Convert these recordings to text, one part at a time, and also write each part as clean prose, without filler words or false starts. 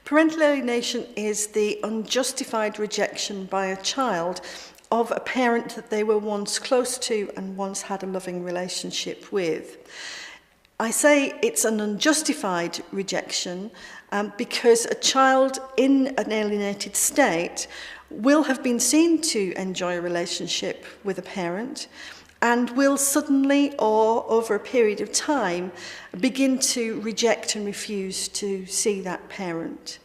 Parental alienation is the unjustified rejection by a child of a parent that they were once close to and once had a loving relationship with. I say it's an unjustified rejection because a child in an alienated state will have been seen to enjoy a relationship with a parent and will suddenly or over a period of time begin to reject and refuse to see that parent.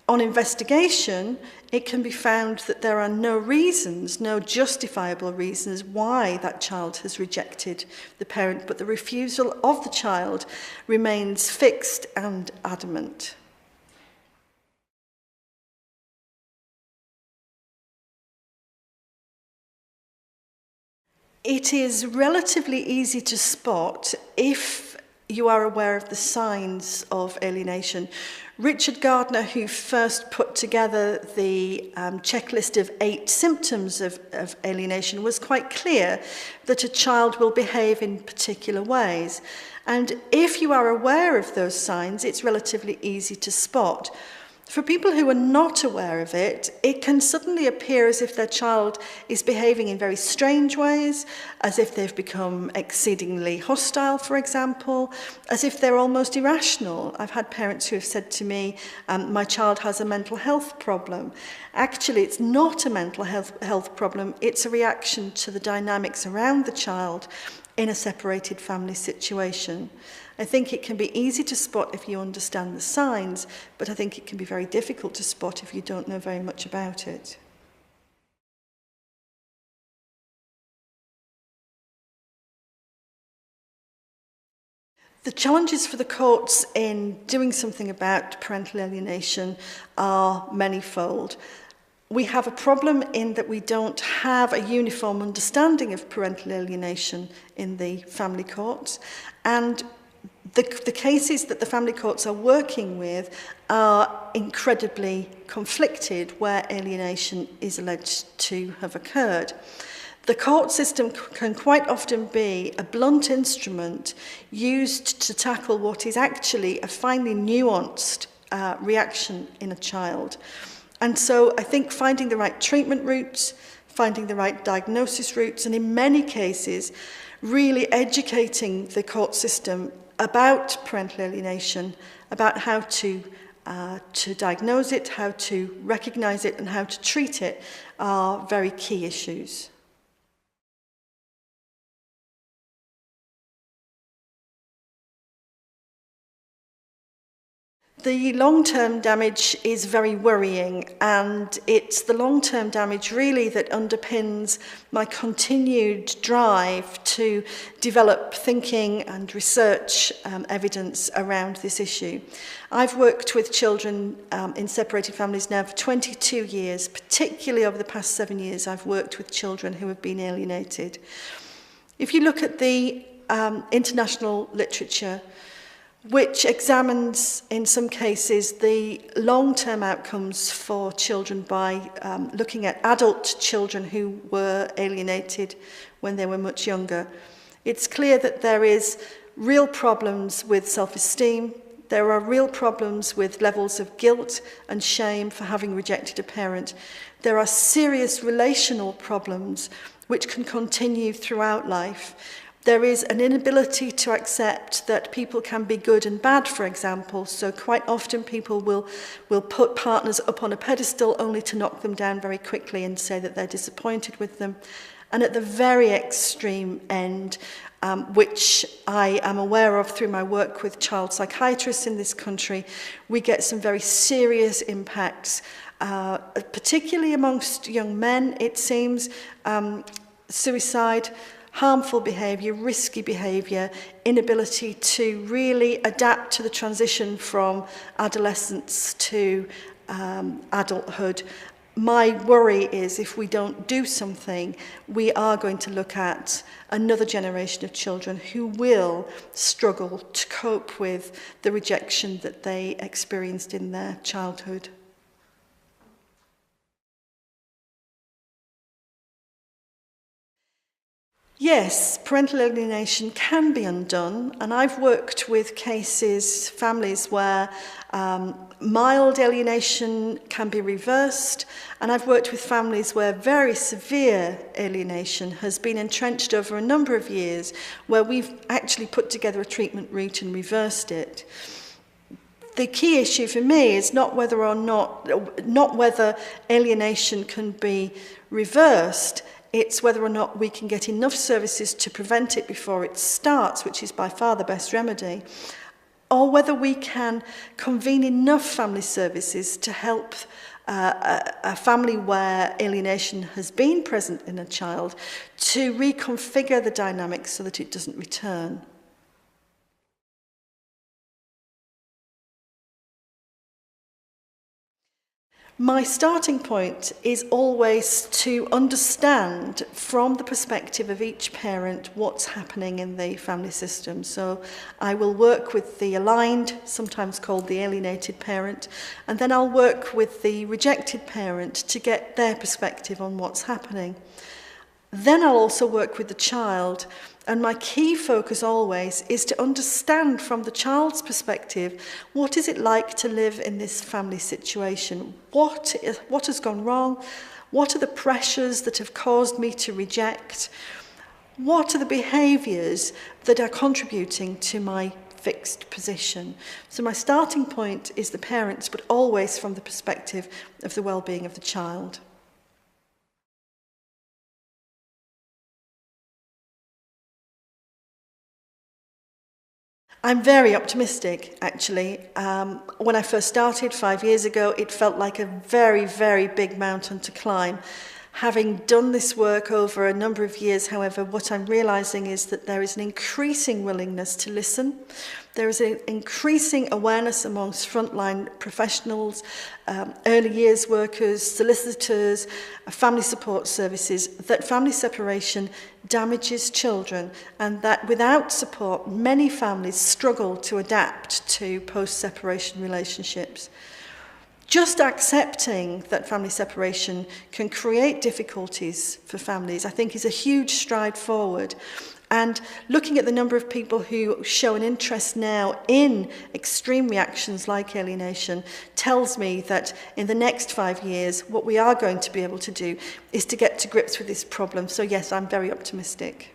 On investigation, it can be found that there are no reasons, no justifiable reasons why that child has rejected the parent, but the refusal of the child remains fixed and adamant. It is relatively easy to spot if you are aware of the signs of alienation. Richard Gardner, who first put together the checklist of 8 symptoms of alienation, was quite clear that a child will behave in particular ways. And if you are aware of those signs, it's relatively easy to spot. For people who are not aware of it, it can suddenly appear as if their child is behaving in very strange ways, as if they've become exceedingly hostile, for example, as if they're almost irrational. I've had parents who have said to me, my child has a mental health problem. Actually, it's not a mental health problem, it's a reaction to the dynamics around the child in a separated family situation. I think it can be easy to spot if you understand the signs, but I think it can be very difficult to spot if you don't know very much about it. The challenges for the courts in doing something about parental alienation are manifold. We have a problem in that we don't have a uniform understanding of parental alienation in the family courts, and the cases that the family courts are working with are incredibly conflicted where alienation is alleged to have occurred. The court system can quite often be a blunt instrument used to tackle what is actually a finely nuanced reaction in a child. And so I think finding the right treatment routes, finding the right diagnosis routes, and in many cases, really educating the court system about parental alienation, about how to diagnose it, how to recognise it, and how to treat it are very key issues. The long-term damage is very worrying, and it's the long-term damage really that underpins my continued drive to develop thinking and research evidence around this issue. I've worked with children in separated families now for 22 years, particularly over the past 7 years I've worked with children who have been alienated. If you look at the international literature, which examines, in some cases, the long-term outcomes for children by looking at adult children who were alienated when they were much younger. It's clear that there is real problems with self-esteem. There are real problems with levels of guilt and shame for having rejected a parent. There are serious relational problems which can continue throughout life. There is an inability to accept that people can be good and bad, for example. So quite often people will put partners up on a pedestal only to knock them down very quickly and say that they're disappointed with them. And at the very extreme end, which I am aware of through my work with child psychiatrists in this country, we get some very serious impacts, particularly amongst young men, it seems, suicide, harmful behaviour, risky behaviour, inability to really adapt to the transition from adolescence to adulthood. My worry is if we don't do something, we are going to look at another generation of children who will struggle to cope with the rejection that they experienced in their childhood. Yes, parental alienation can be undone, and I've worked with cases, families where mild alienation can be reversed, and I've worked with families where very severe alienation has been entrenched over a number of years, where we've actually put together a treatment route and reversed it. The key issue for me is not whether alienation can be reversed. It's whether or not we can get enough services to prevent it before it starts, which is by far the best remedy, or whether we can convene enough family services to help a family where alienation has been present in a child to reconfigure the dynamics so that it doesn't return. My starting point is always to understand from the perspective of each parent what's happening in the family system. So I will work with the aligned, sometimes called the alienated parent, and then I'll work with the rejected parent to get their perspective on what's happening. Then I'll also work with the child, and my key focus always is to understand from the child's perspective, what is it like to live in this family situation? What has gone wrong? What are the pressures that have caused me to reject? What are the behaviours that are contributing to my fixed position? So my starting point is the parents, but always from the perspective of the well-being of the child. I'm very optimistic, actually. When I first started 5 years ago, it felt like a very, very big mountain to climb. Having done this work over a number of years, however, what I'm realising is that there is an increasing willingness to listen. There is an increasing awareness amongst frontline professionals, early years workers, solicitors, family support services, that family separation damages children, and that without support, many families struggle to adapt to post-separation relationships. Just accepting that family separation can create difficulties for families, I think, is a huge stride forward. And looking at the number of people who show an interest now in extreme reactions like alienation tells me that in the next 5 years, what we are going to be able to do is to get to grips with this problem. So yes, I'm very optimistic.